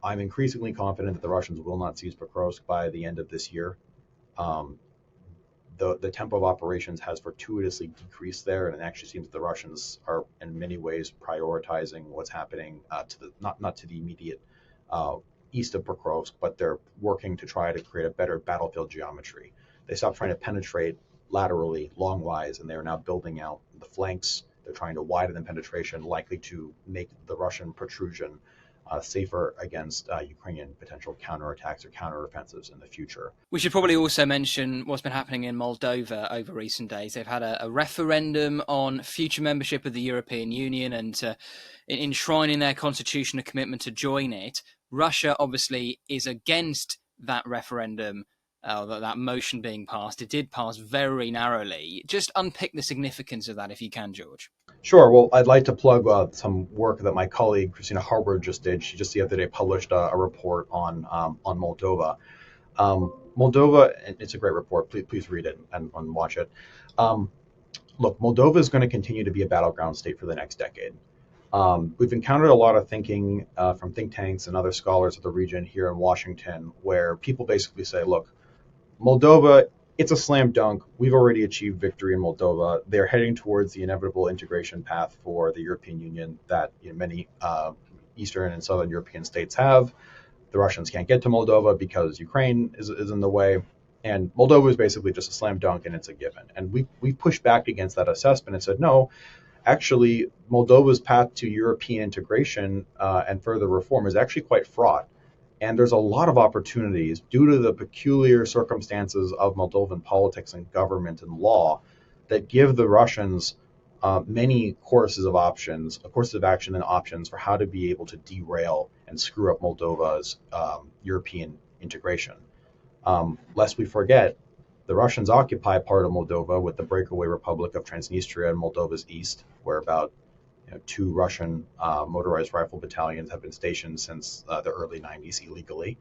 I'm increasingly confident that the Russians will not seize Pokrovsk by the end of this year. Um, the tempo of operations has fortuitously decreased there, and it actually seems that the Russians are in many ways prioritizing what's happening to the not to the immediate uh, east of Pokrovsk, but they're working to try to create a better battlefield geometry. They stopped trying to penetrate laterally, longwise, and they are now building out the flanks. They're trying to widen the penetration, likely to make the Russian protrusion safer against Ukrainian potential counterattacks or counteroffensives in the future. We should probably also mention what's been happening in Moldova over recent days. They've had a referendum on future membership of the European Union and enshrining their constitution a commitment to join it. Russia obviously is against that referendum, that motion being passed. It did pass very narrowly. Just unpick the significance of that if you can, George. Sure. Well, I'd like to plug some work that my colleague Christina Harward just did. She just the other day published a report on Moldova. Moldova, it's a great report. Please read it and watch it. Um, Look, Moldova is going to continue to be a battleground state for the next decade. We've encountered a lot of thinking from think tanks and other scholars of the region here in Washington, where people basically say, look, Moldova, it's a slam dunk. We've already achieved victory in Moldova. They're heading towards the inevitable integration path for the European Union that many Eastern and Southern European states have. The Russians can't get to Moldova because Ukraine is in the way. And Moldova is basically just a slam dunk and it's a given. And we pushed back against that assessment and said, no, actually, Moldova's path to European integration and further reform is actually quite fraught. And there's a lot of opportunities due to the peculiar circumstances of Moldovan politics and government and law that give the Russians many courses of action and options for how to be able to derail and screw up Moldova's European integration. Lest we forget, the Russians occupy part of Moldova with the breakaway Republic of Transnistria in Moldova's east, where about two Russian motorized rifle battalions have been stationed since the early 90s illegally.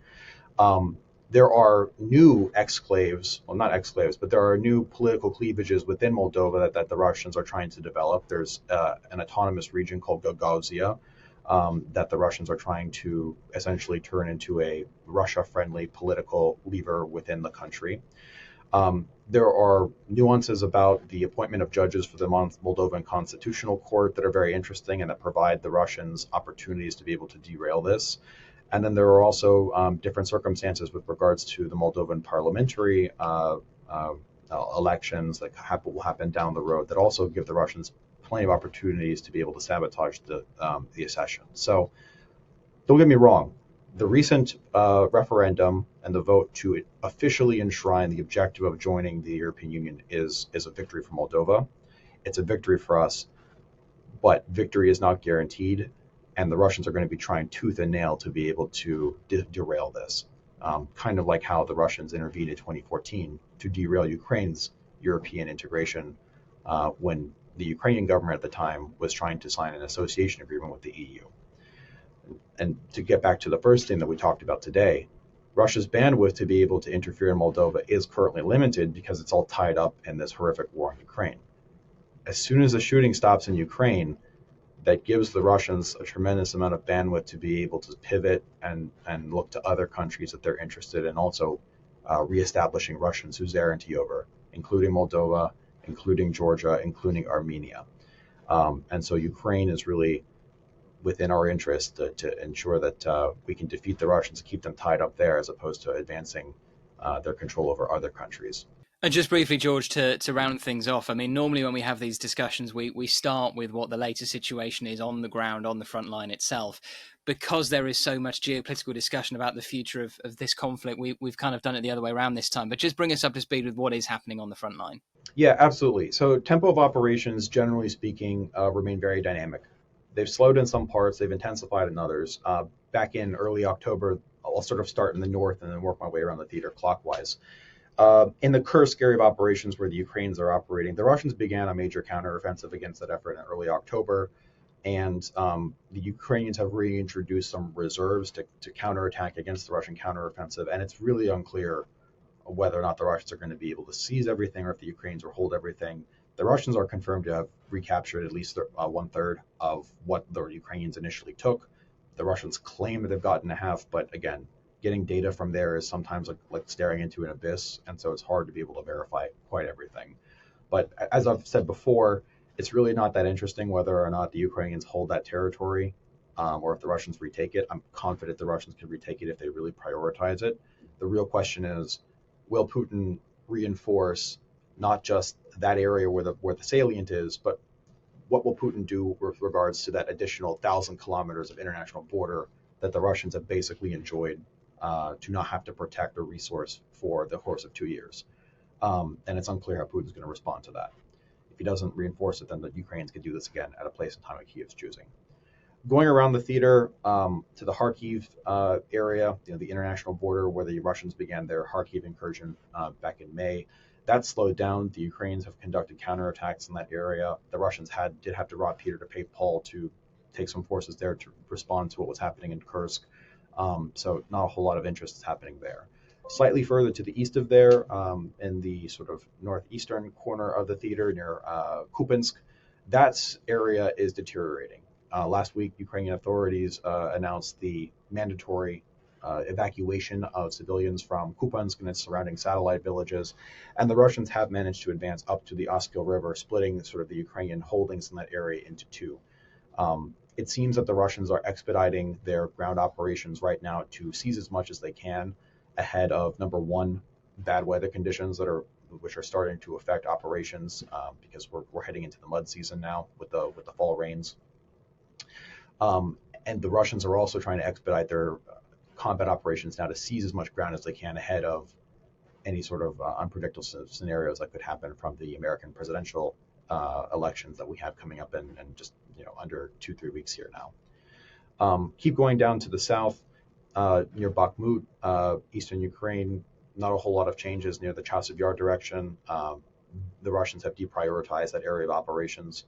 There are new exclaves, well, not exclaves, but there are new political cleavages within Moldova that the Russians are trying to develop. There's an autonomous region called Gagauzia that the Russians are trying to essentially turn into a Russia-friendly political lever within the country. There are nuances about the appointment of judges for the Moldovan Constitutional Court that are very interesting and that provide the Russians opportunities to be able to derail this. And then there are also different circumstances with regards to the Moldovan parliamentary elections that will happen down the road that also give the Russians plenty of opportunities to be able to sabotage the accession. So don't get me wrong. The recent referendum and the vote to officially enshrine the objective of joining the European Union is a victory for Moldova. It's a victory for us, but victory is not guaranteed, and the Russians are going to be trying tooth and nail to be able to derail this. Kind of like how the Russians intervened in 2014 to derail Ukraine's European integration when the Ukrainian government at the time was trying to sign an association agreement with the EU. And to get back to the first thing that we talked about today, Russia's bandwidth to be able to interfere in Moldova is currently limited because it's all tied up in this horrific war in Ukraine. As soon as the shooting stops in Ukraine, that gives the Russians a tremendous amount of bandwidth to be able to pivot and look to other countries that they're interested in also reestablishing Russian suzerainty over, including Moldova, including Georgia, including Armenia. And so Ukraine is really within our interest to ensure that we can defeat the Russians, keep them tied up there, as opposed to advancing their control over other countries. And just briefly, George, to round things off, I mean, normally when we have these discussions, we start with what the latest situation is on the ground, on the front line itself. Because there is so much geopolitical discussion about the future of this conflict, we've kind of done it the other way around this time. But just bring us up to speed with what is happening on the front line. Yeah, absolutely. So tempo of operations, generally speaking, remain very dynamic. They've slowed in some parts, they've intensified in others. Back in early October, I'll sort of start in the north and then work my way around the theater clockwise. In the Kursk area of operations where the Ukrainians are operating, the Russians began a major counteroffensive against that effort in early October, and the Ukrainians have reintroduced some reserves to counterattack against the Russian counteroffensive, and it's really unclear whether or not the Russians are going to be able to seize everything or if the Ukrainians will hold everything. The Russians are confirmed to have recaptured at least one third of what the Ukrainians initially took. The Russians claim that they've gotten a half, but again, getting data from there is sometimes like staring into an abyss, and so it's hard to be able to verify quite everything. But as I've said before, it's really not that interesting whether or not the Ukrainians hold that territory, or if the Russians retake it. I'm confident the Russians can retake it if they really prioritize it. The real question is, will Putin reinforce not just that area where the salient is, but what will Putin do with regards to that additional 1,000 kilometers of international border that the Russians have basically enjoyed to not have to protect or resource for the course of 2 years? And it's unclear how Putin's going to respond to that. If he doesn't reinforce it, then the Ukrainians could do this again at a place and time that Kiev's choosing. Going around the theater to the Kharkiv area, the international border where the Russians began their Kharkiv incursion back in May, that slowed down. The Ukrainians have conducted counterattacks in that area. The Russians did have to rob Peter to pay Paul to take some forces there to respond to what was happening in Kursk. So not a whole lot of interest is happening there. Slightly further to the east of there, in the sort of northeastern corner of the theater near Kupiansk, that area is deteriorating. Last week, Ukrainian authorities announced the mandatory evacuation of civilians from Kupiansk and its surrounding satellite villages, and the Russians have managed to advance up to the Oskil River, splitting sort of the Ukrainian holdings in that area into two. It seems that the Russians are expediting their ground operations right now to seize as much as they can ahead of, number one, bad weather conditions which are starting to affect operations because we're heading into the mud season now with the fall rains. And the Russians are also trying to expedite their combat operations now to seize as much ground as they can ahead of any sort of unpredictable scenarios that could happen from the American presidential elections that we have coming up in just under 2-3 weeks here now. Keep going down to the south near Bakhmut, eastern Ukraine. Not a whole lot of changes near the Chasiv Yar direction. The Russians have deprioritized that area of operations.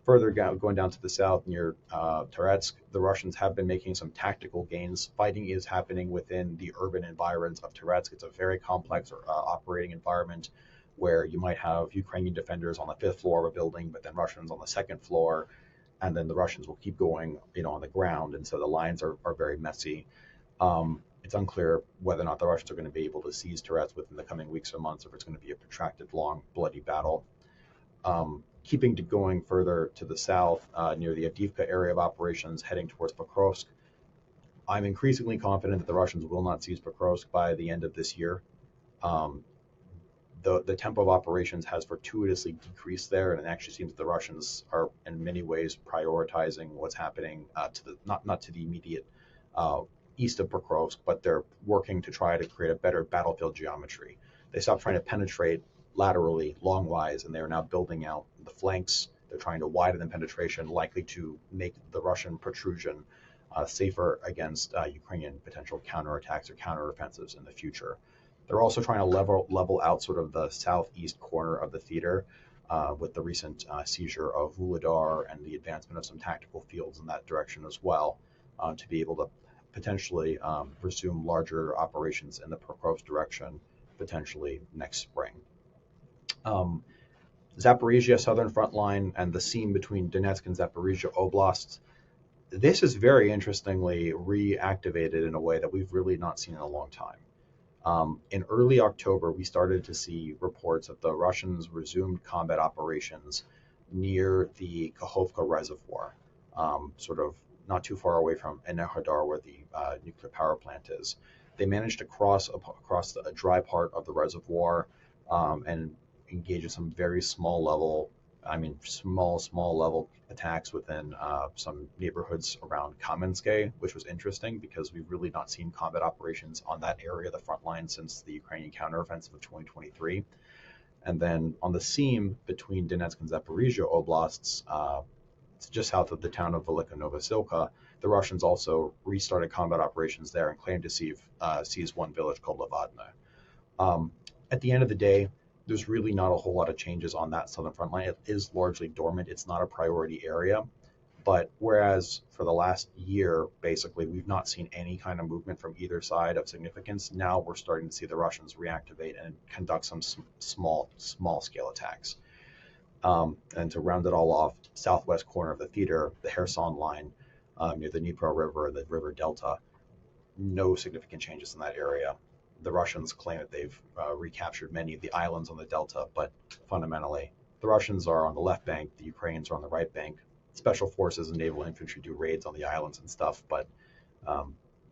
Further going down to the south near Toretsk, the Russians have been making some tactical gains. Fighting is happening within the urban environs of Toretsk. It's a very complex operating environment where you might have Ukrainian defenders on the 5th floor of a building, but then Russians on the 2nd floor, and then the Russians will keep going, on the ground, and so the lines are very messy. It's unclear whether or not the Russians are going to be able to seize Toretsk within the coming weeks or months, if it's going to be a protracted, long, bloody battle. Keeping going further to the south, near the Avdiivka area of operations, heading towards Pokrovsk, I'm increasingly confident that the Russians will not seize Pokrovsk by the end of this year. The tempo of operations has fortuitously decreased there, and it actually seems that the Russians are in many ways prioritizing what's happening not to the immediate east of Pokrovsk, but they're working to try to create a better battlefield geometry. They stopped trying to penetrate laterally, longwise, and they're now building out the flanks. They're trying to widen the penetration, likely to make the Russian protrusion safer against Ukrainian potential counterattacks or counteroffensives in the future. They're also trying to level out sort of the southeast corner of the theater with the recent seizure of Vuhledar and the advancement of some tactical fields in that direction as well, to be able to potentially resume larger operations in the Pokrovsk direction potentially next spring. Zaporizhia southern front line and the seam between Donetsk and Zaporizhia oblasts. This is very interestingly reactivated in a way that we've really not seen in a long time. In early October, we started to see reports that the Russians resumed combat operations near the Kakhovka Reservoir, sort of not too far away from Enerhodar, where the nuclear power plant is. They managed to cross a dry part of the reservoir and engage in some very small level attacks within some neighborhoods around Kamensk, which was interesting because we've really not seen combat operations on that area of the front line since the Ukrainian counteroffensive of 2023. And then on the seam between Donetsk and Zaporizhia oblasts, just south of the town of Velika Novosilka, the Russians also restarted combat operations there and claimed to seize one village called Levadne. At the end of the day, there's really not a whole lot of changes on that southern front line. It is largely dormant. It's not a priority area. But whereas for the last year, basically, we've not seen any kind of movement from either side of significance, now we're starting to see the Russians reactivate and conduct some small scale attacks. And to round it all off, southwest corner of the theater, the Kherson line, near the Dnipro River, the river delta. No significant changes in that area. The Russians claim that they've recaptured many of the islands on the delta, but fundamentally, the Russians are on the left bank, the Ukrainians are on the right bank. Special forces and naval infantry do raids on the islands and stuff, but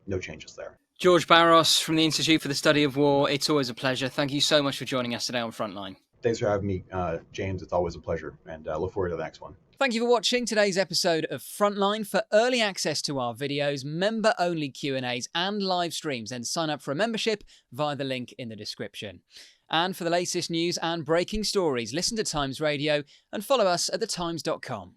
no changes there. George Barros from the Institute for the Study of War, it's always a pleasure. Thank you so much for joining us today on Frontline. Thanks for having me, James. It's always a pleasure, and look forward to the next one. Thank you for watching today's episode of Frontline. For early access to our videos, member-only Q&As and live streams, then sign up for a membership via the link in the description. And for the latest news and breaking stories, listen to Times Radio and follow us at thetimes.com.